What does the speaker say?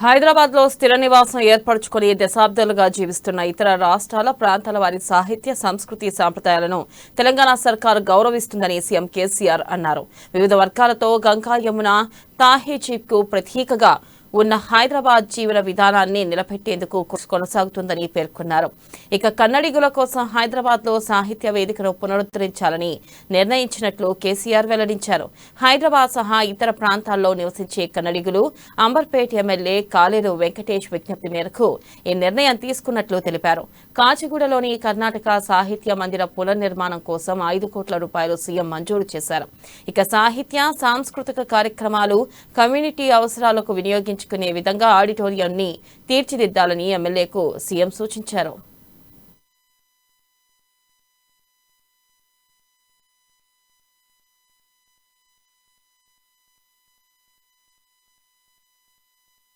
హైదరాబాద్ లో స్థిర నివాసం ఏర్పరచుకుని దశాబ్దాలుగా జీవిస్తున్న ఇతర రాష్ట్రాల ప్రాంతాల వారి సాహిత్య సంస్కృతి సంప్రదాయాలను తెలంగాణ సర్కారు గౌరవిస్తుందని సీఎం కేసీఆర్ అన్నారు. వివిధ వర్గాలతో గంగా యమున తాహీజీబ్ కు ప్రతీకగా ఉన్న హైదరాబాద్ జీవన విధానాన్ని నిలబెట్టేందుకు కొనసాగుతుందని పేర్కొన్నారు. ఇక కన్నడిగుల కోసం హైదరాబాద్ లో సాహిత్య వేదికను పునరుద్ధరించాలని నిర్ణయించినట్లు కేసీఆర్ వెల్లడించారు. హైదరాబాద్ సహా ఇతర ప్రాంతాల్లో నివసించే కన్నడిగులు అంబర్పేట్ ఎమ్మెల్యే కాలేరు వెంకటేష్ విజ్ఞప్తి మేరకు ఈ నిర్ణయం తీసుకున్నట్లు తెలిపారు. కాచిగూడలోని కర్ణాటక సాహిత్య మందిర పునర్నిర్మాణం కోసం 5 కోట్ల రూపాయలు సీఎం మంజూరు చేశారు. ఇక సాహిత్య సాంస్కృతిక కార్యక్రమాలు కమ్యూనిటీ అవసరాలకు వినియోగించుకునే విధంగా ఆడిటోరియంని తీర్చిదిద్దాలని ఎమ్మెల్యేకు సీఎం సూచించారు.